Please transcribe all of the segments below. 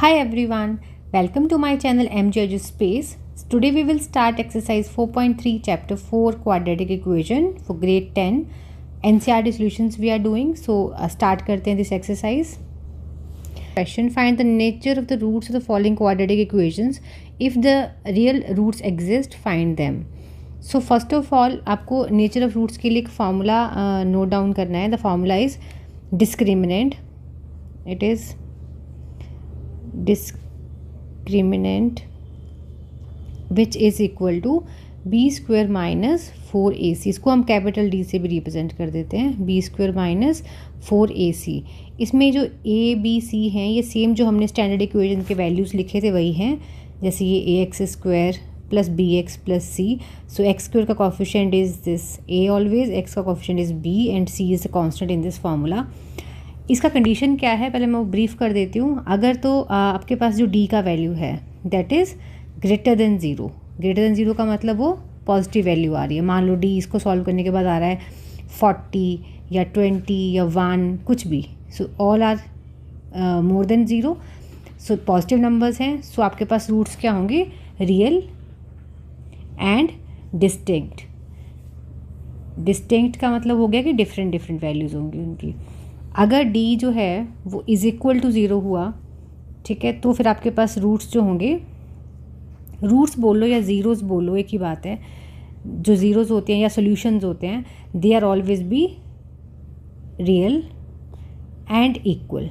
Hi everyone, welcome to my channel MJ Edu Space. Today we will start exercise 4.3 chapter 4 quadratic equation for grade 10 NCERT solutions we are doing. So start करते हैं this exercise. Question: find the nature of the roots of the following quadratic equations. If the real roots exist, find them. So first of all आपको nature of roots के लिए एक formula note down करना है. The formula is discriminant. It is discriminant which is equal to b square minus 4ac. इसको हम capital D से भी रिप्रेजेंट कर देते हैं, b स्क्वायर माइनस 4ac. इसमें जो a b c हैं ये सेम जो हमने स्टैंडर्ड इक्वेशन के वैल्यूज़ लिखे थे वही हैं. जैसे ये ax square plus b x plus c. So x square का coefficient is this a always, x का coefficient is b and c is the constant in this formula. इसका कंडीशन क्या है पहले मैं वो ब्रीफ कर देती हूँ. अगर तो आपके पास जो d का वैल्यू है that is greater than zero. Greater than zero का मतलब वो पॉजिटिव वैल्यू आ रही है. मान लो d इसको सॉल्व करने के बाद आ रहा है 40 या 20 या 1 कुछ भी. So all are more than zero. So positive numbers हैं. सो आपके पास रूट्स क्या होंगे? Real and distinct. डिस्टिंक्ट का मतलब हो गया कि डिफरेंट डिफरेंट वैल्यूज़ होंगी उनकी. अगर d जो है वो इज़ इक्वल टू ज़ीरो हुआ, ठीक है, तो फिर आपके पास रूट्स जो होंगे, रूट्स बोलो या ज़ीरोज़ बोलो एक ही बात है, जो ज़ीरोज़ होते हैं या सॉल्यूशंस होते हैं they are always be real and equal.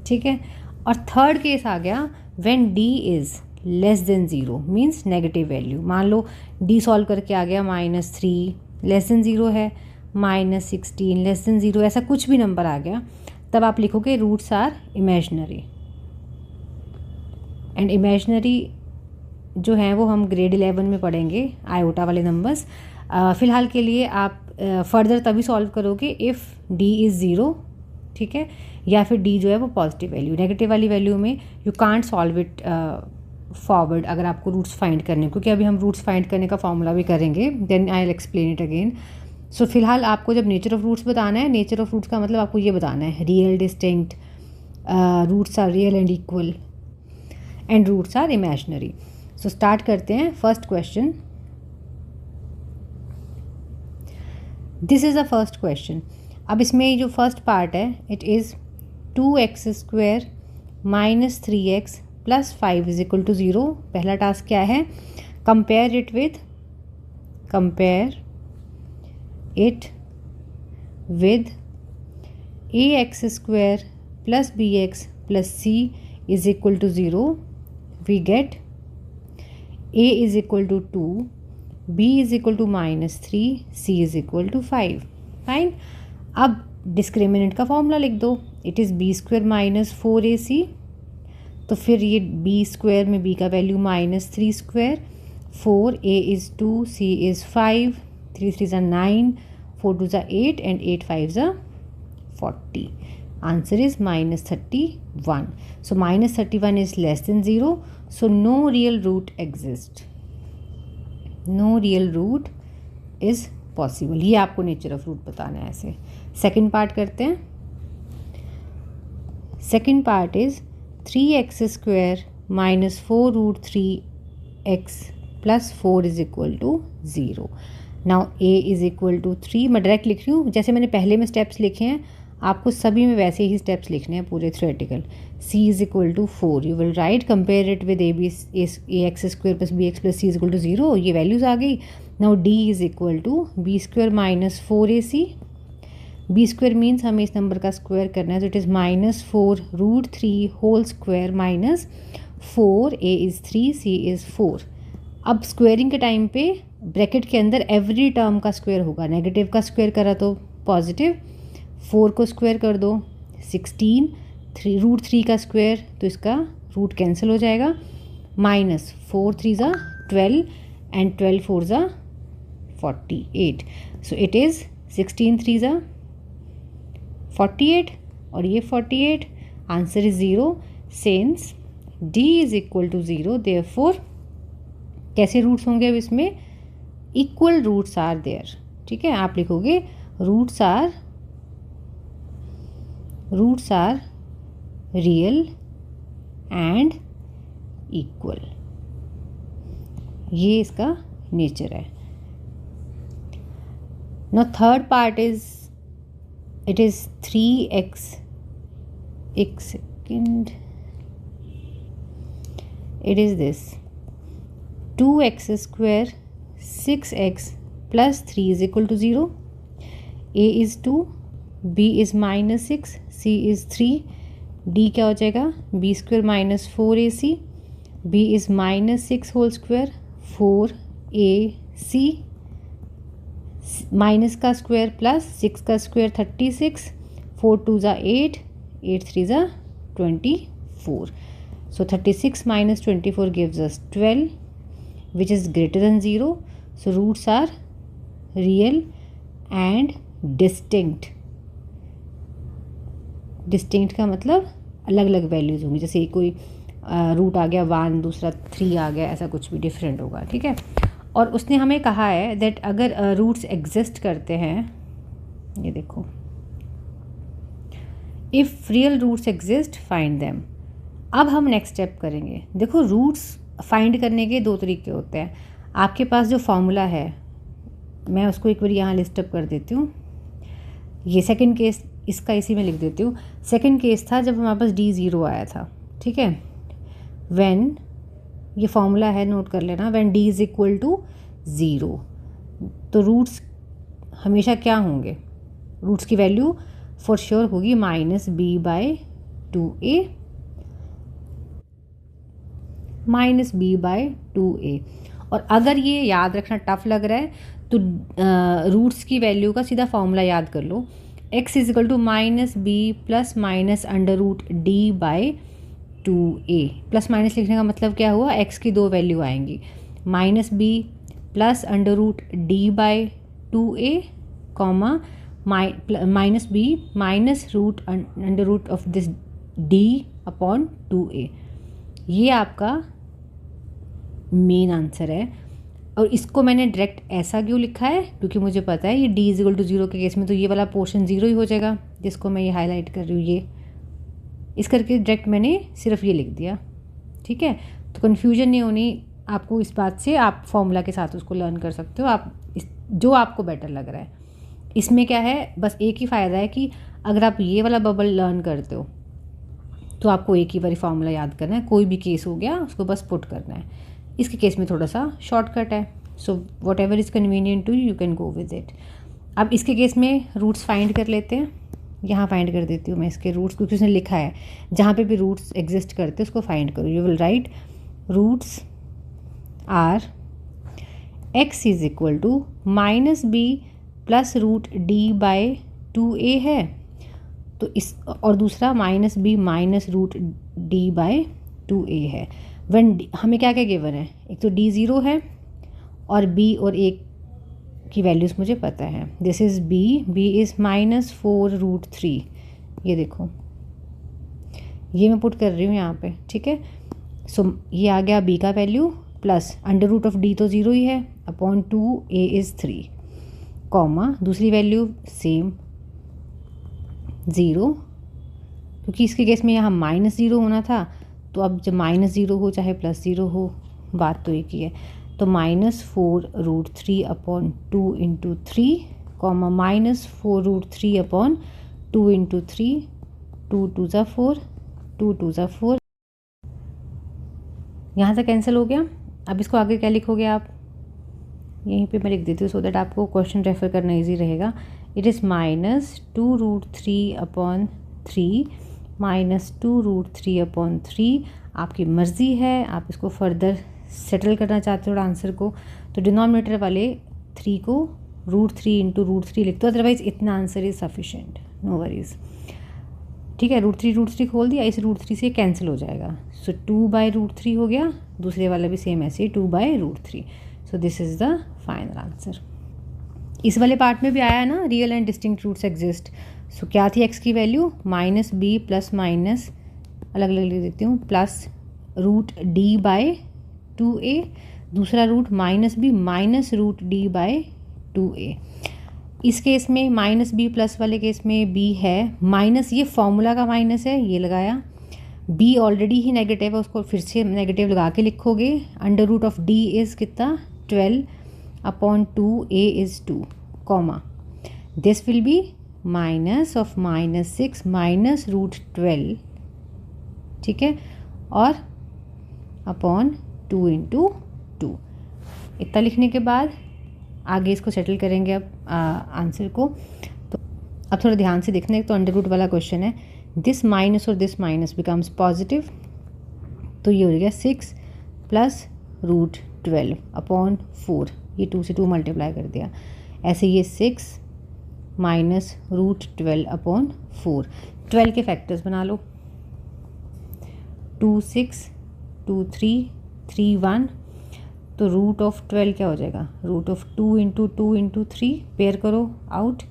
ठीक है. और थर्ड केस आ गया when d is less than zero means negative value. मान लो d सॉल्व करके आ गया -3 लेस देन ज़ीरो है, -16 लेस देन ज़ीरो, ऐसा कुछ भी नंबर आ गया, तब आप लिखोगे roots are imaginary. And imaginary जो हैं वो हम ग्रेड 11 में पढ़ेंगे, आयोटा वाले नंबर्स. फ़िलहाल के लिए आप फर्दर तभी सॉल्व करोगे इफ़ d इज़ ज़ीरो, ठीक है, या फिर d जो है वो पॉजिटिव वैल्यू. नेगेटिव वाली वैल्यू में you can't solve it forward अगर आपको रूट्स फाइंड करने, क्योंकि अभी हम रूट्स फाइंड करने का फॉर्मूला भी करेंगे. Then I will explain it again. So फिलहाल आपको जब नेचर ऑफ रूट्स बताना है, नेचर ऑफ रूट्स का मतलब आपको ये बताना है real, distinct, roots are real and equal and roots are imaginary. So start करते हैं. First question, this is the first question. अब इसमें जो फर्स्ट पार्ट है it is 2x square minus 3x plus 5 is equal to zero. पहला task क्या है? Compare it with ax square plus bx plus c is equal to 0. We get a is equal to 2, b is equal to -3, c is equal to 5. Fine. अब discriminant का formula लिख दो. It is b square minus 4ac. तो फिर ये b square में b का value -3 square, 4, a is 2, c is 5, 3 3 are 9, 4 2 are 8 and 8 5 are 40. Answer is -31. So -31 is less than 0. So no real root exists. No real root is possible. ये आपको nature of root बताना है ऐसे. Second part करते हैं. Second part is 3x square minus 4 root 3x plus 4 is equal to 0. Now a is equal to 3. मैं direct लिख रही हूँ, जैसे मैंने पहले में स्टेप्स लिखे हैं आपको सभी में वैसे ही स्टेप्स लिखने हैं पूरे theoretical. c is equal to 4. You will write compare it with ax square plus bx plus c is equal to 0. ये वैल्यूज़ आ गई. Now d is equal to b square minus 4ac. b square means हमें इस number का square करना है, तो it is -4 root 3 whole square minus 4, a is 3, c is 4. अब स्क्वेयरिंग के टाइम पे ब्रैकेट के अंदर एवरी टर्म का स्क्वायर होगा. नेगेटिव का स्क्वायर करा तो पॉजिटिव, 4 को स्क्वायर कर दो 16, 3 रूट 3 का स्क्वायर तो इसका रूट कैंसिल हो जाएगा, -4 3 ज़ा 12 एंड 12 4 ज़ा 48. सो इट इज़ 16 3 ज़ा 48 और ये 48. Answer is 0 since d is equal to 0. Therefore कैसे रूट्स होंगे अब इसमें? Equal roots are there. ठीक है, आप लिखोगे roots are real and equal, ये इसका नेचर है. Now third part is it is 3x, एक second, it is this 2x square 6x plus 3 is equal to 0. A is 2, B is minus 6, C is 3, D क्या हो जाएगा b square minus 4ac, B is minus 6 whole square 4ac, minus का square plus 6 का square 36, 4 2 ज़ा 8, 8 3 ज़ा 24. So 36 minus 24 gives us 12, which is greater than 0. So roots are real and distinct. Distinct का मतलब अलग अलग वैल्यूज़ होंगी. जैसे कोई रूट आ गया 1, दूसरा 3 आ गया, ऐसा कुछ भी डिफरेंट होगा. ठीक है. और उसने हमें कहा है दैट अगर रूट्स एग्जिस्ट करते हैं, ये देखो, if real roots exist find them. अब हम नेक्स्ट स्टेप करेंगे. देखो रूट्स फाइंड करने के 2 तरीके होते हैं. आपके पास जो फॉर्मूला है, मैं उसको एक बार यहाँ लिस्ट अप कर देती हूँ. ये सेकंड केस, इसका इसी में लिख देती हूँ. सेकंड केस था जब हमारे पास d0 आया था. ठीक है. व्हेन, ये फॉर्मूला है, नोट कर लेना, when d is equal to 0, तो रूट्स हमेशा क्या होंगे, रूट्स की वैल्यू फॉर श्योर होगी -b/2a, -b/2a. और अगर ये याद रखना टफ लग रहा है तो रूट्स की वैल्यू का सीधा फॉर्मूला याद कर लो. x is equal to -b plus minus √d/2a. Plus minus लिखने का मतलब क्या हुआ, x की 2 वैल्यू आएंगी, -b plus √d/2a, comma -b minus root of this d/2a. ये आपका मेन आंसर है. और इसको मैंने डायरेक्ट ऐसा क्यों लिखा है, क्योंकि मुझे पता है ये d इज इक्वल टू 0 के केस में तो ये वाला पोर्शन 0 ही हो जाएगा, जिसको मैं ये हाईलाइट कर रही हूँ. ये इस करके डायरेक्ट मैंने सिर्फ ये लिख दिया. ठीक है. तो कन्फ्यूजन नहीं होनी आपको इस बात से. आप फॉर्मूला के साथ उसको लर्न कर सकते हो, आप जो आपको बेटर लग रहा है. इसमें क्या है, बस एक ही फ़ायदा है कि अगर आप ये वाला बबल लर्न करते हो तो आपको एक ही बारी फॉर्मूला याद करना है. कोई भी केस हो गया उसको बस पुट करना है. इसके केस में थोड़ा सा शॉर्टकट है. So whatever is convenient to you can go with it. अब इसके केस में रूट्स फाइंड कर लेते हैं. यहाँ फाइंड कर देती हूँ मैं इसके रूट्स, क्योंकि उसने लिखा है जहाँ पे भी रूट्स एग्जिस्ट करते हैं उसको फाइंड करो. You will write roots are x is equal to -b plus √d/2a है, तो इस, और दूसरा -b माइनस √d/2a है. व्हेन हमें क्या क्या गिवन है, एक तो d0 है और b और a की वैल्यूज़ मुझे पता है. This is b is -4√3. ये देखो, ये मैं पुट कर रही हूँ यहाँ पे. ठीक है. सो ये आ गया b का वैल्यू प्लस √d तो 0 ही है अपॉन 2a इज़ 3, कॉमा दूसरी वैल्यू सेम 0, क्योंकि इसके केस में यहाँ -0 होना था. तो अब जब -0 हो चाहे +0 हो, बात तो एक ही है. तो -4√3 upon 2 into 3, comma -4√3 upon 2 into 3, 2 2 ज़ा 4, 2 2 ज़ा 4. यहाँ से कैंसिल हो गया. अब इसको आगे क्या लिखोगे आप, यहीं पे मैं लिख देती हूँ सो दैट आपको क्वेश्चन रेफर करना इजी रहेगा. It is -2√3 upon 3 -2√3 upon 3. आपकी मर्ज़ी है, आप इसको फर्दर सेटल करना चाहते हो आंसर को, तो डिनोमिनेटर वाले 3 को √3 इंटू √3 लिख दो, अदरवाइज़ इतना answer is sufficient, no worries. ठीक है. √3 खोल दिया, इस √3 से कैंसिल हो जाएगा. सो 2/√3 हो गया. दूसरे वाला भी सेम ऐसे ही 2/√3. So this is the final answer. इस वाले पार्ट में भी आया ना, real and distinct roots exist. So क्या थी x की वैल्यू, -b प्लस माइनस, अलग अलग लिख देती हूँ, प्लस √d/2a, दूसरा रूट -b माइनस √d/2a. इस केस में -b प्लस वाले केस में b है माइनस, ये फॉर्मूला का माइनस है, ये लगाया, बी ऑलरेडी ही नेगेटिव है, उसको फिर से नेगेटिव लगा के लिखोगे। Under root of d is कितना 12/2, a is 2, comma this will be minus of -6 minus root 12, ठीक है, और अपॉन 2 इंटू 2। इतना लिखने के बाद आगे इसको सेटल करेंगे अब आंसर को। तो अब थोड़ा ध्यान से देखना है, तो अंडर रूट वाला क्वेश्चन है, दिस माइनस और दिस माइनस बिकम्स पॉजिटिव, तो ये हो गया 6 प्लस रूट 12 अपॉन 4, ये 2 से 2 मल्टीप्लाई कर दिया, ऐसे ये 6 माइनस रूट 12 अपॉन 4। 12 के फैक्टर्स बना लो, 2 6 2 3 3 1, तो रूट ऑफ 12 क्या हो जाएगा, root of 2 into 2 into 3, pair करो आउट,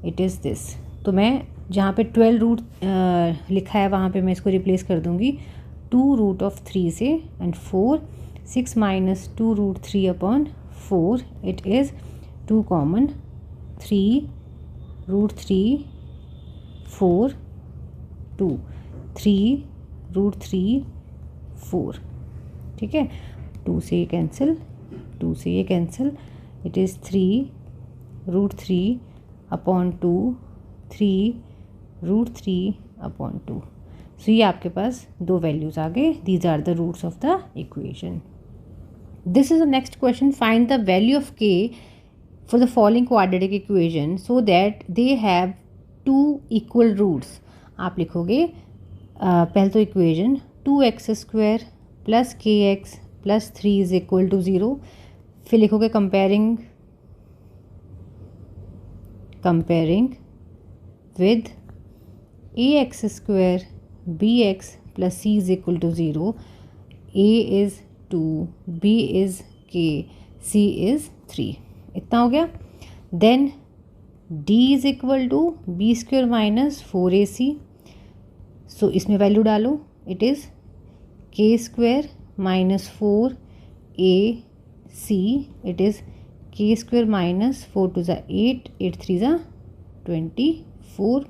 इट इज़ दिस। तो मैं जहाँ पे 12 रूट लिखा है वहाँ पे मैं इसको रिप्लेस कर दूँगी 2 रूट ऑफ 3 से, and 4 6 minus 2 root 3 upon 4, it is 2 common 3 root 3 4 2 3 root 3 4, ठीक है, 2 से ये कैंसिल, 2 से ये cancel, it is 3 root 3 upon 2 3 root 3 upon 2। So ये आपके पास दो वैल्यूज़ आ गए, these are the roots of the equation. This is the next question, find the value of k for the following quadratic equation so that they have 2 equal roots. आप लिखोगे पहले तो equation 2x² plus kx plus 3 is equal to 0, फिर लिखोगे comparing with ax² bx plus c is equal to 0, a is 2, b is k, c is 3, इतना हो गया। Then d is equal to b² minus 4ac, so इसमें value डालो, it is k² minus 4ac, it is k² minus 4 2 ज़ा 8 8 3 ज़ा 24,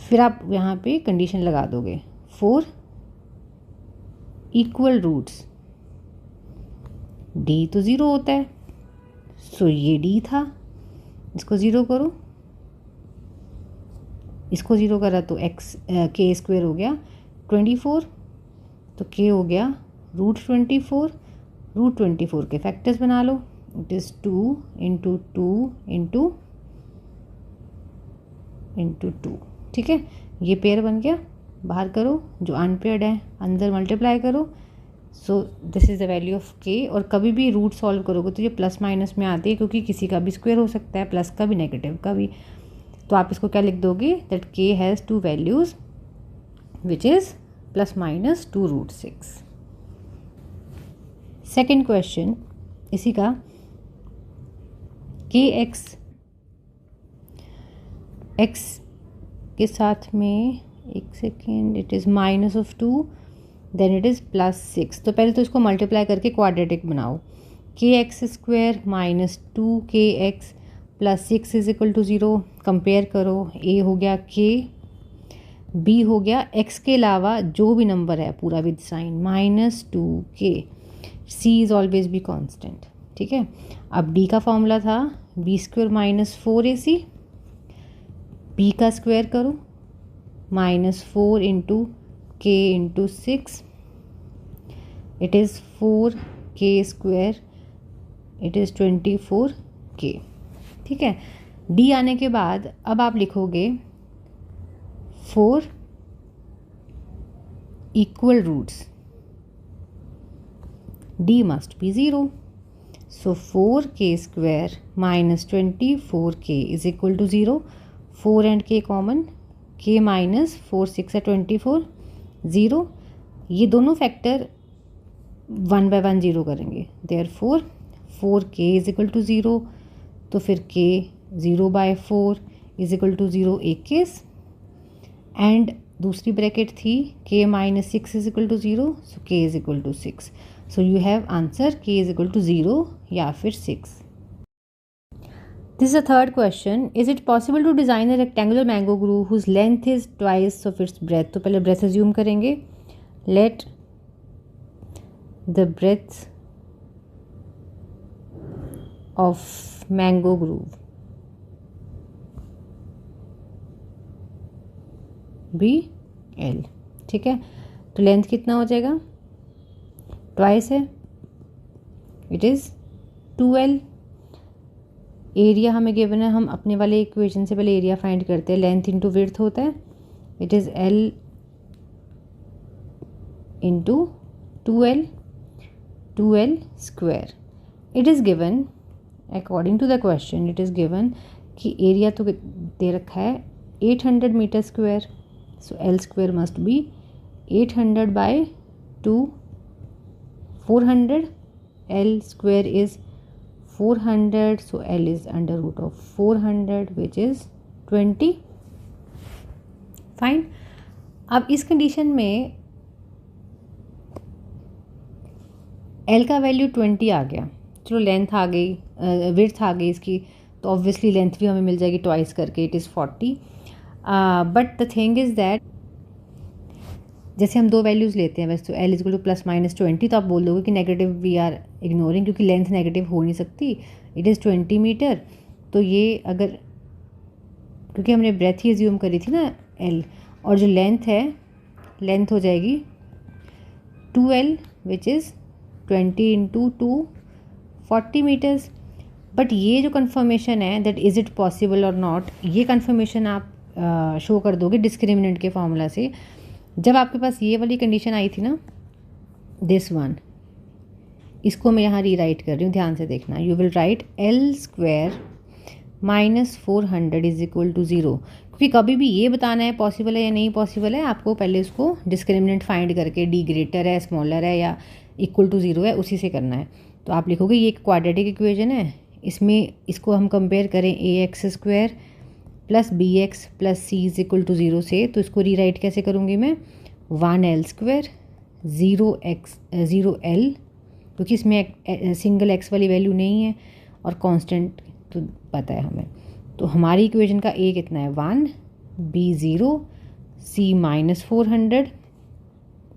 फिर आप यहाँ पे कंडीशन लगा दोगे 4 इक्वल रूट्स, d तो 0 होता है, सो ये d था, इसको 0 करो, इसको 0 करा तो k² हो गया 24, तो k हो गया रूट 24, रूट 24 के फैक्टर्स बना लो, इट इज़ 2 इंटू 2 इंटू 2, ठीक है, ये पेयर बन गया, बाहर करो, जो अनपेयर्ड है अंदर मल्टीप्लाई करो, सो this is the value of के। और कभी भी रूट सॉल्व करोगे तो ये प्लस माइनस में आती है, क्योंकि किसी का भी स्क्वायर हो सकता है, प्लस का भी नेगेटिव का भी, तो आप इसको क्या लिख दोगे, that k has 2 values which is plus minus 2 root 6। Second question इसी का, के एक्स के साथ में एक second, it is minus of 2, then it is plus 6। तो पहले तो इसको मल्टीप्लाई करके क्वाड्रेटिक बनाओ, kx² minus 2kx plus 6 is equal to 0, compare करो, a हो गया k, b हो गया x के अलावा जो भी नंबर है पूरा with sign minus 2k, c is always be constant, ठीक है। अब d का फॉर्मूला था b² माइनस 4ac, b का स्क्वायर करो minus 4 into k into 6, it is 4k², it is 24k, ठीक है। d आने के बाद अब आप लिखोगे 4 equal roots, d must be 0, so 4k² minus 24k is equal to 0, 4 and k common, k minus 4 6 है 24 0, ये दोनों फैक्टर 1 बाय 1 0 करेंगे, therefore 4k is equal to 0, तो फिर k 0 by 4 is equal to 0 एक केस, एंड दूसरी ब्रैकेट थी k minus 6 is equal to 0, so k is equal to 6, so you have answer k is equal to 0 या फिर 6। This is a third question. Is it possible to design a rectangular mango groove whose length is twice of its breadth? तो पहले breadth assume करेंगे. Let the breadth of mango groove be L. ठीक है, तो length कितना हो जाएगा? Twice है, इट इज़ 2L. एरिया हमें गिवन है, हम अपने वाले इक्वेशन से पहले एरिया फाइंड करते हैं. लेंथ इंटू विड्थ होता है, it is L into 2L square. It is given according to the question, it is given कि एरिया तो दे रखा है 800 meter square. So L square must be 800 by 2, 400. L square is 400, so L is under root of 400 which is 20. Fine. अब इस condition में L का value 20 आ गया. चलो लेंथ आ गई, विड्थ आ गई इसकी, तो ऑब्वियसली लेंथ भी हमें मिल जाएगी ट्वाइस करके, it is 40. But the thing is that जैसे हम दो वैल्यूज़ लेते हैं वैसे, तो L equal to plus minus 20, तो आप बोल दोगे कि नेगेटिव वी आर इग्नोरिंग, क्योंकि लेंथ नेगेटिव हो नहीं सकती. It is 20 meter. तो ये अगर, क्योंकि हमने ब्रेथ ही एज्यूम करी थी ना L, और जो लेंथ है, लेंथ हो जाएगी 2L which is 20 into 2, 40 meters. But ये जो कन्फर्मेशन है दैट इज़ इट पॉसिबल और नॉट, ये कन्फर्मेशन आप शो कर दोगे डिस्क्रिमिनेंट के फॉर्मूला से. जब आपके पास ये वाली कंडीशन आई थी ना, दिस वन, इसको मैं यहाँ रीराइट कर रही हूँ, ध्यान से देखना. You will write L square minus 400 is equal to 0. क्योंकि कभी भी ये बताना है पॉसिबल है या नहीं पॉसिबल है, आपको पहले उसको डिस्क्रिमिनेंट फाइंड करके, डी ग्रेटर है, स्मॉलर है या इक्वल टू 0 है, उसी से करना है. तो आप लिखोगे ये एक क्वाड्रेटिक इक्वेशन है, इसमें इसको हम कंपेयर करें AX square plus BX plus C is equal to 0 से, तो इसको रीराइट कैसे करूँगी मैं? 1L स्क्वायर 0L, क्योंकि इसमें सिंगल x वाली वैल्यू नहीं है और कांस्टेंट तो पता है हमें. तो हमारी इक्वेशन का A कितना है? 1, B 0, C माइनस 400.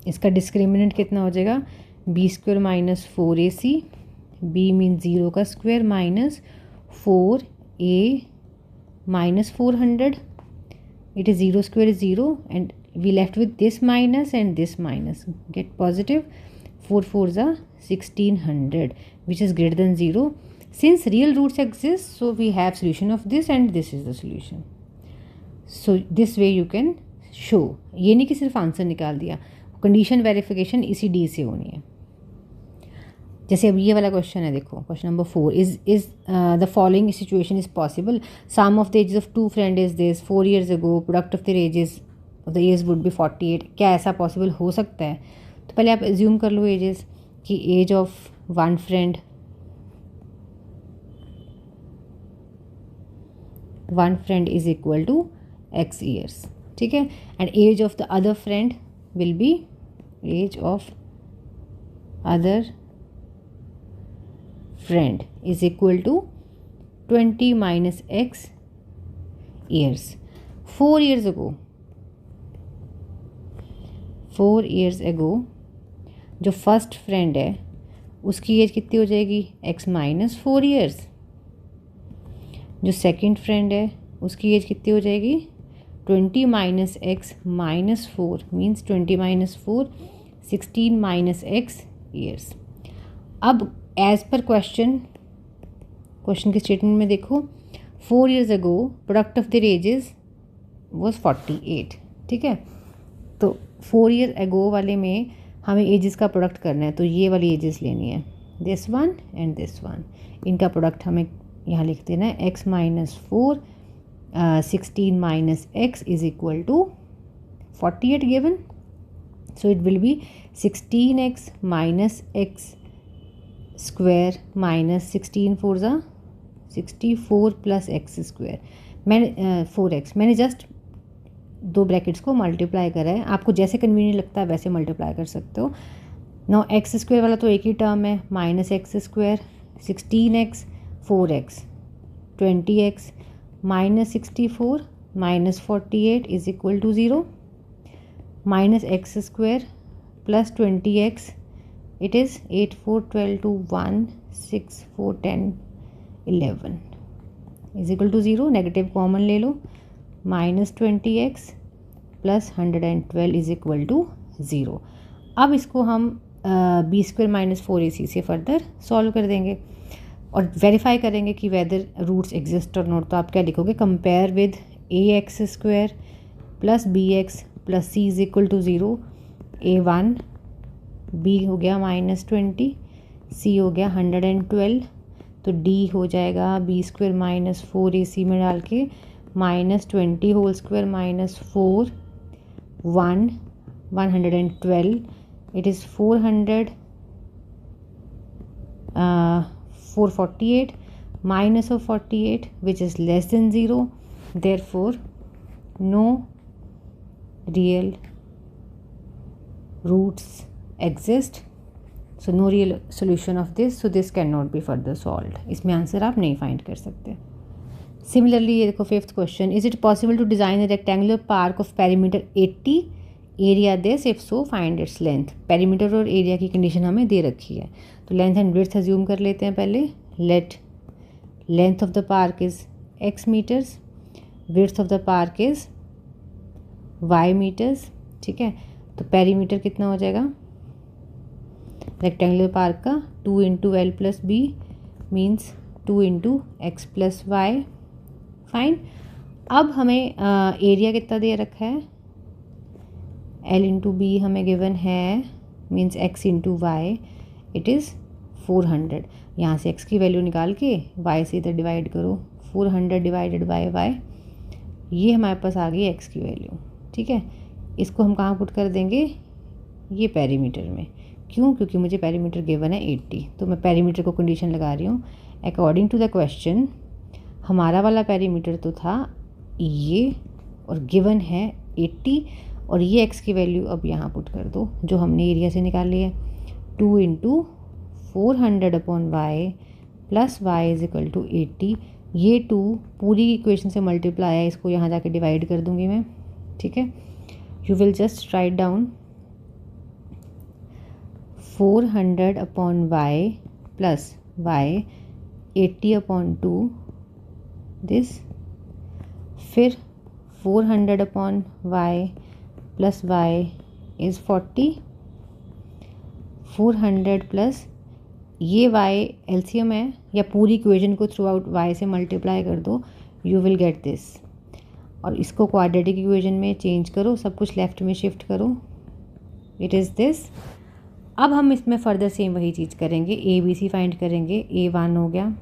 इसका डिस्क्रिमिनेंट कितना हो जाएगा? B square minus 4AC, B mean 0 का square minus 4A minus 400. It is 0 square is 0 and we left with this minus and this minus. Get positive. 4 4s are 1600 which is greater than 0. Since real roots exist, so we have solution of this and this is the solution. So this way you can show. ये नहीं कि सिर्फ answer निकाल दिया, condition verification इसी D से होनी है. जैसे अब ये वाला क्वेश्चन है, देखो question number 4. Is the following situation is possible. Sum of the ages of two friend is this. 4 years ago product of the age would be 48. क्या ऐसा पॉसिबल हो सकता है? तो पहले आप एज्यूम कर लो एजेस कि age of one friend is equal to x years. ठीक है, and age of the other friend will be age of other friend is equal to 20 minus x years. 4 years ago जो first friend है उसकी as कितनी हो जाएगी? x minus 4 years. जो second friend है उसकी एज कितनी हो जाएगी? 20 minus x minus 4 means 20 minus 4, 16 minus x years. अब एज पर क्वेश्चन के स्टेटमेंट में देखो, 4 years ago product of their edges was 48. ठीक है, तो 4 years अगो वाले में हमें एजेस का प्रोडक्ट करना है, तो ये वाली एजेस लेनी है, this one and this one. इनका प्रोडक्ट हमें यहाँ लिख देना है x minus 4, 16 minus x is equal to 48 given. So it will be 16x minus x square minus 16 4 ज़ा 64 प्लस एक्स स्क्वायर. मैंने 4x मैंने जस्ट दो ब्रैकेट्स को मल्टीप्लाई करा है. आपको जैसे कन्वीनियंट लगता है वैसे मल्टीप्लाई कर सकते हो. नाउ एक्स स्क्वायर वाला तो एक ही टर्म है, minus x square 16x 4x 20x minus 64 minus 48 is equal to 0. Minus x square plus 20x, it is 8, 4, 12 to 1, 6, 4, 10, 11 is equal to 0. Negative common ले लो. Minus 20x plus 112 is equal to 0. अब इसको हम B square minus 4ac से further solve कर देंगे और verify करेंगे कि वेदर रूट्स एग्जिस्ट और नॉट. तो आप क्या लिखोगे? Compare with ax square plus bx plus c is equal to 0. a1 b हो गया -20, c हो गया 112, तो d हो जाएगा बी स्क्वायर माइनस 4ac में डाल के -20 whole square minus 4 1 112, it is 448 minus of 48 which is less than 0, therefore no real roots exist, so no real solution of this, so this cannot be further solved. इसमें answer आप नहीं find कर सकते. Similarly ये देखो fifth question, is it possible to design a rectangular park of perimeter 80, area this, if so find its length. Perimeter और area की condition हमें दे रखी है, तो लेंथ एंड विड्थ अज्यूम कर लेते हैं पहले. Let length of the park is x meters, width of the park is y meters. ठीक है, तो पेरीमीटर कितना हो जाएगा रेक्टेंगुलर पार्क का? 2 into L plus b means 2 into x plus y. Fine. अब हमें एरिया कितना दे रखा है? एल इंटू बी हमें गिवन है, means x into y, it is 400. यहाँ से x की वैल्यू निकाल के y से इधर डिवाइड करो. 400 डिवाइडेड बाय y, ये हमारे पास आ गई x की वैल्यू. ठीक है, इसको हम कहाँ पुट कर देंगे? ये पेरीमीटर में. क्यों? क्योंकि मुझे पेरीमीटर गिवन है 80, तो मैं पेरीमीटर को कंडीशन लगा रही हूँ. अकॉर्डिंग टू द क्वेश्चन हमारा वाला पेरीमीटर तो था ये, और गिवन है 80, और ये x की वैल्यू अब यहाँ पुट कर दो जो हमने एरिया से निकाली है. 2 into 400 upon y plus y is equal to 80. ये 2 पूरी इक्वेशन से मल्टीप्लाई है, इसको यहाँ जाके डिवाइड कर दूँगी मैं. ठीक है, you will just write down 400 upon y plus y 80 upon 2 this, फिर 400 upon y plus y is 40, 400 plus ये y एलसीएम है, या पूरी इक्वेशन को थ्रू आउट y से मल्टीप्लाई कर दो, यू विल गेट दिस. और इसको क्वाड्रेटिक इक्वेशन में चेंज करो, सब कुछ लेफ्ट में शिफ्ट करो, इट इज़ दिस. अब हम इसमें फर्दर सेम वही चीज़ करेंगे, ए बी सी फाइंड करेंगे. a1 हो गया,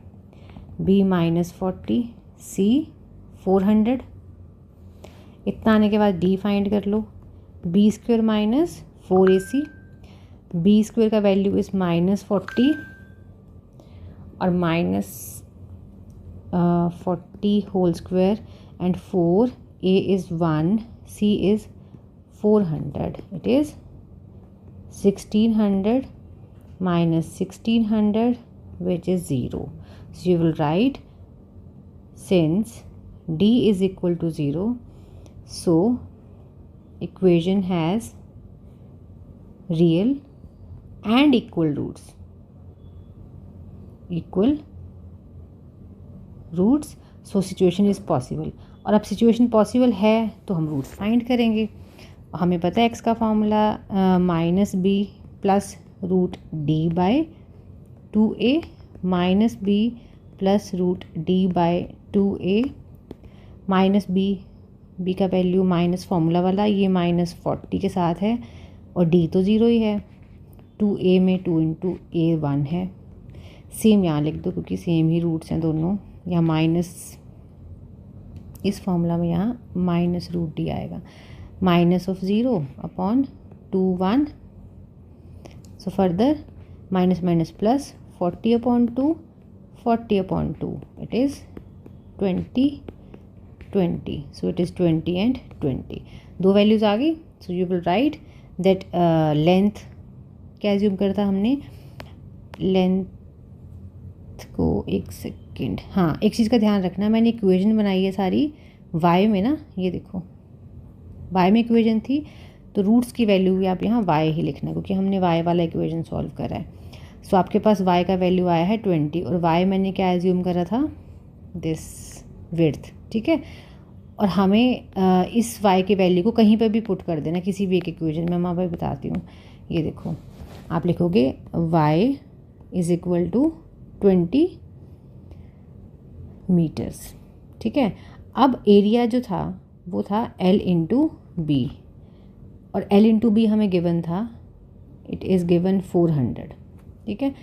b -40, c 400. इतना आने के बाद d फाइंड कर लो. B square minus 4ac, b square का वैल्यू इज़ -40 और -40 whole square and 4, a is 1, c is 400, it is 1600 minus 1600 which is 0. So you will write, since d is equal to 0, so equation has real and equal roots. Equal roots, so situation is possible. और अब situation possible है तो हम roots find करेंगे. हमें पता है x का formula -b plus root d by 2a, -b plus root d by 2a, -b का वैल्यू माइनस फार्मूला वाला ये -40 के साथ है, और d तो 0 ही है. 2a में 2 इंटू a 1 है. सेम यहाँ लिख दो क्योंकि सेम ही रूट्स हैं दोनों. यहाँ माइनस, इस फॉर्मूला में यहाँ माइनस रूट डी आएगा. Minus of 0 upon 2 1. So further minus minus plus 40 upon 2, 40 upon 2, it is 20 20. So it is 20 and 20. दो वैल्यूज़ आ गई. So you will right that length क्या एज्यूम करता हमने, लेंथ को एक सेकंड सेकेंड। हाँ, एक चीज़ का ध्यान रखना, मैंने इक्वेशन बनाई है सारी y में ना, ये देखो y में इक्वेशन थी, तो रूट्स की वैल्यू भी आप यहाँ y ही लिखना, क्योंकि हमने y वाला इक्वेशन सॉल्व करा है। सो आपके पास y का वैल्यू आया है 20, और y मैंने क्या एज्यूम करा था, दिस विड्थ, ठीक है। और हमें इस y की वैल्यू को कहीं पर भी पुट कर देना, किसी भी एक इक्वेशन में। मैं आपको बताती हूँ, ये देखो आप लिखोगे y is equal to 20 meters, ठीक है। अब एरिया जो था वो था L इंटू बी, और L इंटू बी हमें गिवन था, इट इज़ गिवन 400, ठीक है।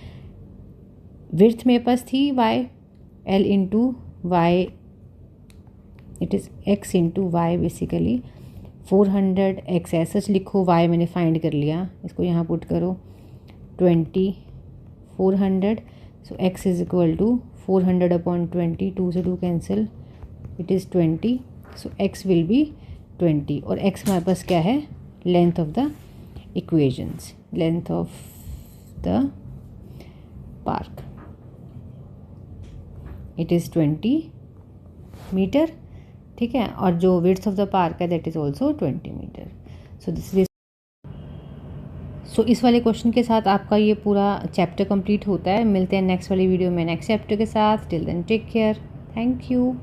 विड्थ मेरे पास थी y, L into y, it is x into y basically 400 x ऐसा लिखो, y मैंने फाइंड कर लिया, इसको यहाँ पुट करो 20 400, so x is equal to 400 upon 20, 2 से 2 cancel, it is 20, so x will be 20, और x हमारे पास क्या है, length of the equations, length of the park, it is 20 meter, ठीक है। और जो विड्थ ऑफ द पार्क है that is also 20 meter. So this is, so इस वाले क्वेश्चन के साथ आपका ये पूरा चैप्टर कंप्लीट होता है। मिलते हैं नेक्स्ट वाली वीडियो में नेक्स्ट चैप्टर के साथ। Till then take care, thank you.